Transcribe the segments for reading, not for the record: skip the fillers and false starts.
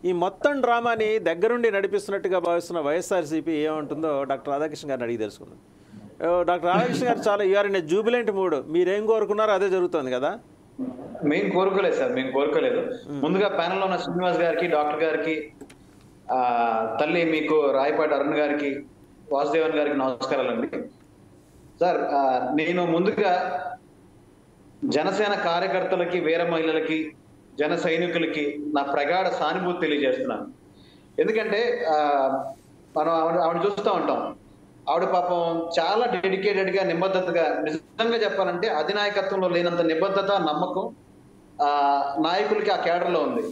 ఈ మొత్తం డ్రామాని దగ్గరుండి నడిపిస్తున్నట్టుగా భావిస్తున్న వైఎస్ఆర్సీపీ ఏమంటుందో డాక్టర్ రాధాకృష్ణ గారిని అడిగి తెలుసుకుందాం. డాక్టర్ రాధాకృష్ణ గారు చాలా యూఆర్ ఇన్ జూబిలెంట్ మూడ్. మీరేం కోరుకున్నారో అదే జరుగుతుంది కదా? మేము కోరుకోలేదు సార్, మేము కోరుకోలేదు. ముందుగా ప్యానెల్లో ఉన్న శ్రీనివాస్ గారికి, డాక్టర్ గారికి, తల్లి మీకు రాయపాటి అరుణ్ గారికి, వాసుదేవన్ గారికి నమస్కారాలండి. సార్, నేను ముందుగా జనసేన కార్యకర్తలకి, వీర మహిళలకి, జన సైనికులకి నా ప్రగాఢ సానుభూతి తెలియజేస్తున్నాను. ఎందుకంటే మనం ఆవిడ చూస్తూ ఉంటాం. ఆవిడ పాపం చాలా డెడికేటెడ్ గా, నిబద్ధతగా, నిజంగా చెప్పాలంటే అధినాయకత్వంలో లేనంత నిబద్ధత, నమ్మకం నాయకులకి ఆ కేడర్లో ఉంది.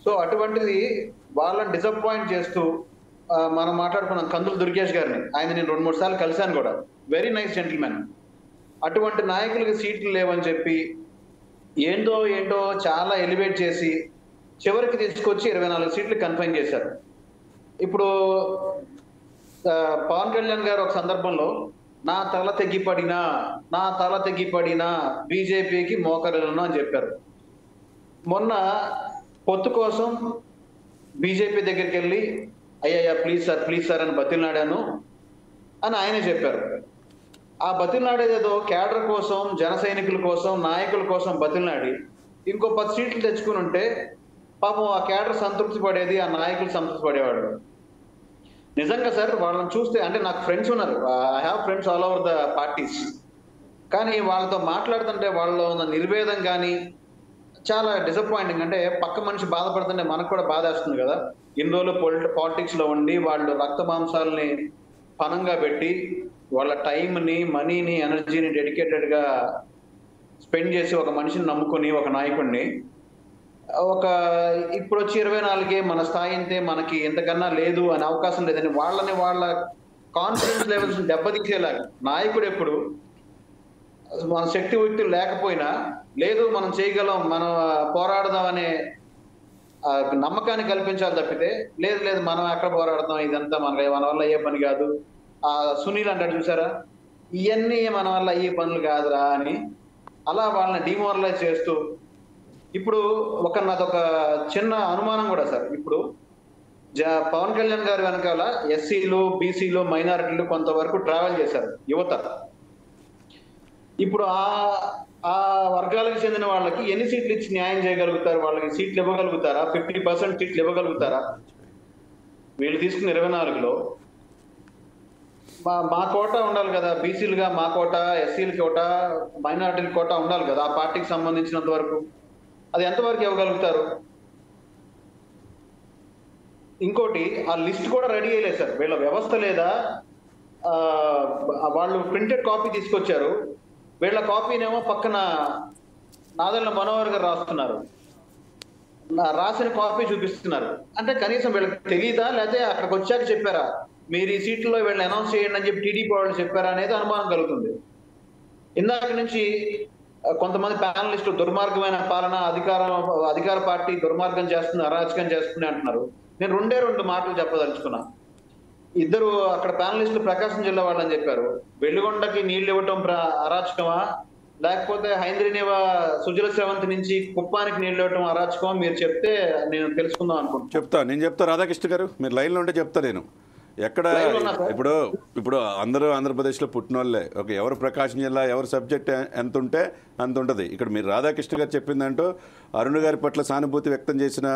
సో అటువంటిది వాళ్ళని డిసప్పాయింట్ చేస్తూ మనం మాట్లాడుకున్నాం కందులు దుర్గేష్ గారిని. ఆయన నేను 2-3 సార్లు కలిశాను కూడా. Very nice gentlemen. అటువంటి నాయకులకి సీట్లు లేవని చెప్పి ఏంటో చాలా ఎలివేట్ చేసి చివరికి తీసుకొచ్చి 24 సీట్లు కన్ఫైన్ చేశారు. ఇప్పుడు పవన్ కళ్యాణ్ గారు ఒక సందర్భంలో నా తల తెగిపడినా బీజేపీకి మోకరిల్లను అని చెప్పారు. మొన్న పొత్తు కోసం బీజేపీ దగ్గరికి వెళ్ళి అయ్యా ప్లీజ్ సార్ అని బతిలాడాను అని ఆయనే చెప్పారు. ఆ బతిలాడేదేదో కేడర్ కోసం, జన సైనికుల కోసం, నాయకుల కోసం బతిలాడి ఇంకో 10 సీట్లు తెచ్చుకుని ఉంటే పాపం ఆ కేడర్ సంతృప్తి పడేది, ఆ నాయకులు సంతృప్తి పడేవాడు. నిజంగా సార్ వాళ్ళని చూస్తే, అంటే నాకు ఫ్రెండ్స్ ఉన్నారు, I have friends all over the parties. కానీ వాళ్ళతో మాట్లాడుతుంటే వాళ్ళలో ఉన్న నిర్వేదం కానీ చాలా డిసప్పాయింటింగ్. అంటే పక్క మనిషి బాధపడుతుంటే మనకు కూడా బాధ వేస్తుంది కదా. ఇన్ని రోజులు పాలిటిక్స్ లో ఉండి వాళ్ళు రక్త మాంసాలని పనంగా పెట్టి వాళ్ళ టైంని, మనీని, ఎనర్జీని డెడికేటెడ్ గా స్పెండ్ చేసి ఒక మనిషిని నమ్ముకొని ఒక నాయకుడిని ఇప్పుడు వచ్చి 24 మన స్థాయి అంతే, మనకి ఎంతకన్నా లేదు అనే అవకాశం లేదని వాళ్ళ కాన్ఫిడెన్స్ లెవెల్స్ దెబ్బతీసేలాగా నాయకుడు ఎప్పుడు మన శక్తి వ్యక్తులు లేకపోయినా లేదు మనం చేయగలం, మనం పోరాడదాం అనే నమ్మకాన్ని కల్పించాలి తప్పితే లేదు మనం ఎక్కడ పోరాడతాం, ఇదంతా మన వల్ల అయ్యే పని కాదు. సునీల్ అంటాడు చూసారా, ఇవన్నీ మన వల్ల అయ్యే పనులు కాదురా అని అలా వాళ్ళని డిమోరలైజ్ చేస్తూ. ఇప్పుడు నాదొక చిన్న అనుమానం కూడా సార్. ఇప్పుడు పవన్ కళ్యాణ్ గారు వెనకాల ఎస్సీలు, బీసీలు, మైనారిటీలు కొంతవరకు ట్రావెల్ చేశారు యువత. ఇప్పుడు ఆ వర్గాలకు చెందిన వాళ్ళకి ఎన్ని సీట్లు ఇచ్చి న్యాయం చేయగలుగుతారు? వాళ్ళకి సీట్లు ఇవ్వగలుగుతారా? 50% సీట్లు ఇవ్వగలుగుతారా? వీళ్ళు తీసుకున్న 24లో మా కోట ఉండాలి కదా, బీసీలుగా మా కోట, ఎస్సీల కోట, మైనారిటీల కోట ఉండాలి కదా ఆ పార్టీకి సంబంధించినంత వరకు. అది ఎంతవరకు ఇవ్వగలుగుతారు? ఇంకోటి, ఆ లిస్ట్ కూడా రెడీ అయ్యలేదు సార్. వీళ్ళ వ్యవస్థ లేదా, వాళ్ళు ప్రింటెడ్ కాపీ తీసుకొచ్చారు, వీళ్ళ కాపీనేమో పక్కన నాదెళ్ల మనోహర్ గారు రాస్తున్నారు, రాసిన కాపీ చూపిస్తున్నారు. అంటే కనీసం వీళ్ళకి తెలియదా, లేకపోతే అక్కడికి వచ్చాక చెప్పారా మీరు ఈ సీట్లో వీళ్ళని అనౌన్స్ చేయండి అని చెప్పి టీడీపీ వాళ్ళు చెప్పారా అనేది అనుమానం కలుగుతుంది. ఇందాక నుంచి కొంతమంది ప్యానలిస్టులు దుర్మార్గమైన పాలన, అధికార పార్టీ దుర్మార్గం చేస్తుంది, అరాచకం చేస్తుంది అంటున్నారు. నేను 2 మాటలు చెప్పదలుచుకున్నా. ఇద్దరు అక్కడ ప్యానలిస్టులు ప్రకాశం జిల్లా వాళ్ళని చెప్పారు, వెలుగొండకి నీళ్లు ఇవ్వటం అరాచకమా, లేకపోతే హైంద్రీనివా సుజల శ్రవంతి నుంచి కుప్పానికి నీళ్లు ఇవ్వటం అరాచకమా? మీరు చెప్తే నేను తెలుసుకుందాం అనుకుంటున్నాను. నేను చెప్తా రాధాకృష్ణ గారు, మీరు లైన్లో ఉంటే చెప్తా. నేను ఎక్కడ ఇప్పుడు అందరూ ఆంధ్రప్రదేశ్లో పుట్టిన వాళ్ళే. ఎవరు ప్రకాశం జిల్లా, ఎవరు సబ్జెక్ట్ ఎంత ఉంటే అంత ఉంటుంది. ఇక్కడ మీరు రాధాకృష్ణ గారు చెప్పిందంటూ అరుణ్ గారి పట్ల సానుభూతి వ్యక్తం చేసిన,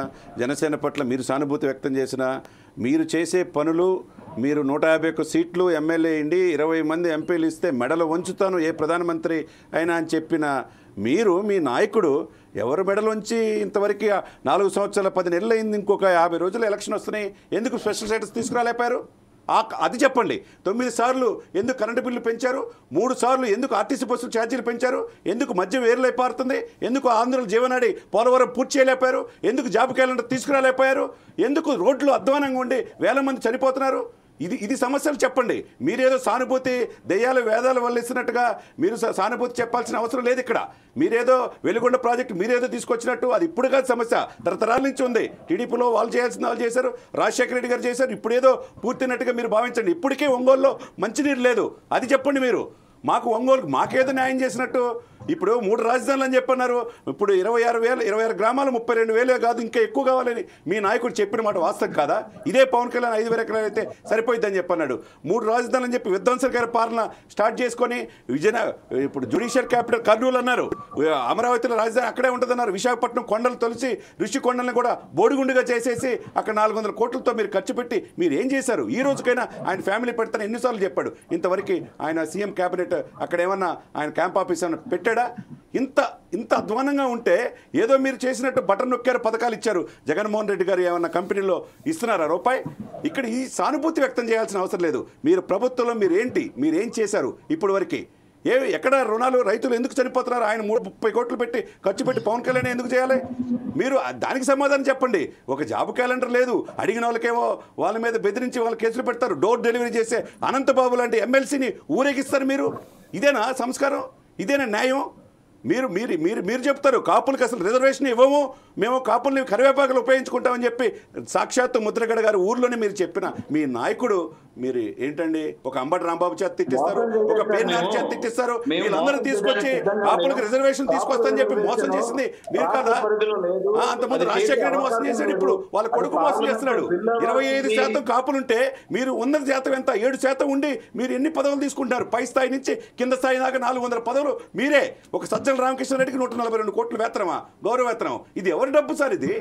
జనసేన పట్ల మీరు సానుభూతి వ్యక్తం చేసిన, మీరు చేసే పనులు, మీరు 151 సీట్లు ఎమ్మెల్యే అయ్యింది, 20 మంది ఎంపీలు ఇస్తే మెడలు వంచుతాను ఏ ప్రధానమంత్రి అయినా అని చెప్పిన మీరు, మీ నాయకుడు ఎవరు మెడలోంచి ఇంతవరకు 4 సంవత్సరాల 10 నెలలు అయింది, ఇంకొక 50 రోజులు ఎలక్షన్ వస్తున్నాయి, ఎందుకు స్పెషల్ స్టేటస్ తీసుకురాలేపారు? అది చెప్పండి. 9 సార్లు ఎందుకు కరెంటు బిల్లు పెంచారు? 3 సార్లు ఎందుకు ఆర్టీసీ బస్సులు ఛార్జీలు పెంచారు? ఎందుకు మద్యం వేరులై పారుతుంది? ఎందుకు ఆంధ్రుల జీవనాడి పోలవరం పూర్తి చేయలేపారు? ఎందుకు జాబ్ క్యాలెండర్ తీసుకురాలేపారు? ఎందుకు రోడ్లు అధ్వానంగా ఉండి వేల మంది చనిపోతున్నారు? ఇది సమస్యలు చెప్పండి. మీరేదో సానుభూతి దెయ్యాలు వేదాలు వల్లిస్తున్నట్టుగా మీరు సానుభూతి చెప్పాల్సిన అవసరం లేదు. ఇక్కడ మీరేదో వెలుగొండ ప్రాజెక్టు మీరేదో తీసుకొచ్చినట్టు, అది ఇప్పుడు కాదు సమస్య, తరతరాల నుంచి ఉంది. టీడీపీలో వాళ్ళు చేయాల్సిన వాళ్ళు చేశారు, రాజశేఖర రెడ్డి గారు చేశారు, ఇప్పుడేదో పూర్తినట్టుగా మీరు భావించండి. ఇప్పటికే ఒంగోలులో మంచినీరు లేదు, అది చెప్పండి. మీరు మాకు ఒంగోలుకు మాకేదో న్యాయం చేసినట్టు? ఇప్పుడు 3 రాజధానులు అని చెప్పన్నారు. ఇప్పుడు 26 గ్రామాలు 32,000 కాదు ఇంకా ఎక్కువ కావాలని మీ నాయకుడు చెప్పిన మాట వాస్తవం కాదా? ఇదే పవన్ కళ్యాణ్ 5,000 ఎకరాలు అయితే సరిపోయిద్దని చెప్పన్నాడు. 3 రాజధానులు అని చెప్పి విధ్వంసకర పాలన స్టార్ట్ చేసుకొని ఇప్పుడు జ్యుడిషియల్ క్యాపిటల్ కర్నూలు అన్నారు, అమరావతిలో రాజధాని అక్కడే ఉంటుందన్నారు, విశాఖపట్నం కొండలు తొలిసి ఋషికొండలను కూడా బోడిగుండుగా చేసేసి అక్కడ 400 కోట్లతో మీరు ఖర్చు పెట్టి మీరు ఏం చేశారు? ఈ రోజుకైనా ఆయన ఫ్యామిలీ పెడతాను ఎన్నిసార్లు చెప్పాడు, ఇంతవరకు ఆయన సీఎం క్యాబినెట్ అక్కడ ఏమన్నా ఆయన క్యాంప్ ఆఫీస్ ఏమన్నా పెట్టాడా? ఇంత అధ్వానంగా ఉంటే ఏదో మీరు చేసినట్టు బటన్ నొక్కారు, పథకాలు ఇచ్చారు. జగన్మోహన్ రెడ్డి గారు ఏమన్నా కంపెనీలో ఇస్తున్నారా రూపాయి? ఇక్కడ ఈ సానుభూతి వ్యక్తం చేయాల్సిన అవసరం లేదు. మీరు ప్రభుత్వంలో మీరేం చేశారు ఇప్పుడు వరకు? ఎక్కడ రుణాలు రైతులు ఎందుకు చనిపోతున్నారు? ఆయన 30 కోట్లు పెట్టి ఖర్చు పెట్టి పవన్ కళ్యాణ్ ఎందుకు చేయాలి? మీరు దానికి సమాధానం చెప్పండి. ఒక జాబ్ క్యాలెండర్ లేదు, అడిగిన వాళ్ళకేమో వాళ్ళ మీద బెదిరించి వాళ్ళు కేసులు పెడతారు. డోర్ డెలివరీ చేసే అనంతబాబు లాంటి ఎమ్మెల్సీని ఊరేగిస్తారు మీరు. ఇదేనా సంస్కారం? ఇదేనా న్యాయం? మీరు మీరు మీరు మీరు చెప్తారు కాపులకు అసలు రిజర్వేషన్ ఇవ్వము, మేము కాపుల్ని కరివేపాకులు ఉపయోగించుకుంటామని చెప్పి సాక్షాత్తు ముద్రగడ గారు ఊర్లోనే మీరు చెప్పిన మీ నాయకుడు మీరు ఏంటండి ఒక అంబటి రాంబాబు చేత తిట్టిస్తారు, ఒక పేర్నాని చేత తిట్టిస్తారు, వీళ్ళందరూ తీసుకొచ్చి కాపులకు రిజర్వేషన్ తీసుకొస్తామని చెప్పి మోసం చేసింది మీరు కదా? అంతమంది రాజశేఖర రెడ్డి మోసం చేశాడు, ఇప్పుడు వాళ్ళ కొడుకు మోసం చేస్తున్నాడు. 25% కాపులుంటే మీరు 100% ఎంత 7% ఉండి మీరు ఎన్ని పదవులు తీసుకుంటారు? పై స్థాయి నుంచి కింద స్థాయి దాకా 400 పదవులు మీరే. ఒక సజ్జల రామకృష్ణారెడ్డికి 142 కోట్ల వేతనమా, గౌరవ వేతనం? ఇది ఎవరి డబ్బు సార్? ఇది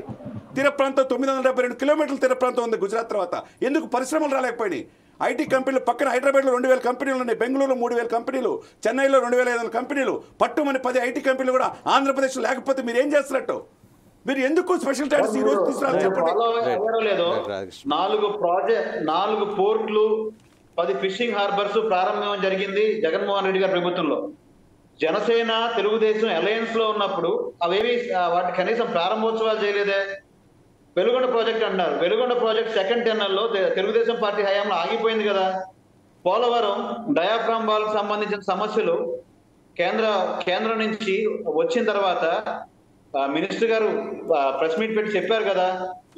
తీర ప్రాంతం 972 కిలోమీటర్ల తీర ప్రాంతం ఉంది గుజరాత్ తర్వాత. ఎందుకు పరిశ్రమలు రాలేకపోయినాయి? ఐటీ కంపెనీలు పక్కన హైదరాబాద్లో 2,000 కంపెనీలు ఉన్నాయి, బెంగళూరులో 3,000 కంపెనీలు, చెన్నైలో 2,500 కంపెనీలు, పట్టుమని 10 ఐటీ కంపెనీలు కూడా ఆంధ్రప్రదేశ్లో లేకపోతే మీరు ఏం చేస్తున్నట్టు? మీరు ఎందుకు స్పెషల్ స్టాటస్ ఈ రోజు తీసుకురాలి చెప్పండి. 4 పోర్ట్లు 10 ఫిషింగ్ హార్బర్స్ ప్రారంభం జరిగింది జగన్మోహన్ రెడ్డి గారి ప్రభుత్వంలో. జనసేన తెలుగుదేశం అలయన్స్ లో ఉన్నప్పుడు అవేవి వాటి కనీసం ప్రారంభోత్సవాలు చేయలేదే. వెలుగొండ ప్రాజెక్ట్ అన్నారు, వెలుగొండ ప్రాజెక్ట్ సెకండ్ టెర్నల్లో తెలుగుదేశం పార్టీ హయాంలో ఆగిపోయింది కదా. పోలవరం డయాఫ్రామ్ వాల్ సంబంధించిన సమస్యలు కేంద్రం నుంచి వచ్చిన తర్వాత మినిస్టర్ గారు ప్రెస్ మీట్ పెట్టి చెప్పారు కదా,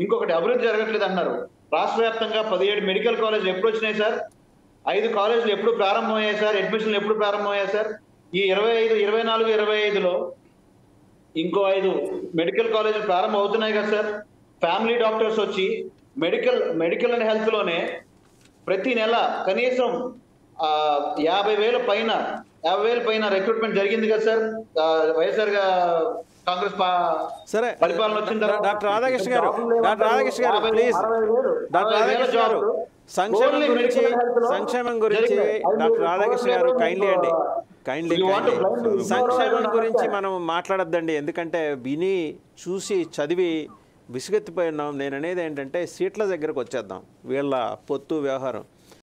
ఇంకొకటి అభివృద్ధి జరగట్లేదు అన్నారు. రాష్ట్ర వ్యాప్తంగా 17 మెడికల్ కాలేజీలు ఎప్పుడు వచ్చినాయి సార్? 5 కాలేజీలు ఎప్పుడు ప్రారంభమయ్యాయి సార్? అడ్మిషన్లు ఎప్పుడు ప్రారంభమయ్యాయి సార్? ఈ 25, 24, 25లో ఇంకో 5 మెడికల్ కాలేజీలు ప్రారంభం అవుతున్నాయి కదా సార్. ఫ్యామిలీ డాక్టర్స్ వచ్చి మెడికల్ అండ్ హెల్త్ లోనే ప్రతి నెల కనీసం 50,000 పైన రిక్రూట్మెంట్ జరిగింది కదా సార్. వైఎస్ఆర్ కాంగ్రెస్ పరిపాలన వచ్చిన తర్వాత. డాక్టర్ రాధాకృష్ణ గారు ప్లీజ్, డాక్టర్ రాధాకృష్ణ గారు సంక్షేమం గురించి డాక్టర్ రాధాకృష్ణ గారు కైండ్లీ సంక్షేమం గురించి మనం మాట్లాడొద్దండి, ఎందుకంటే విని చూసి చదివి విసుగెత్తిపోయి ఉన్నాం. నేను అనేది ఏంటంటే సీట్ల దగ్గరకు వచ్చేద్దాం. వీళ్ళ పొత్తు వ్యవహారం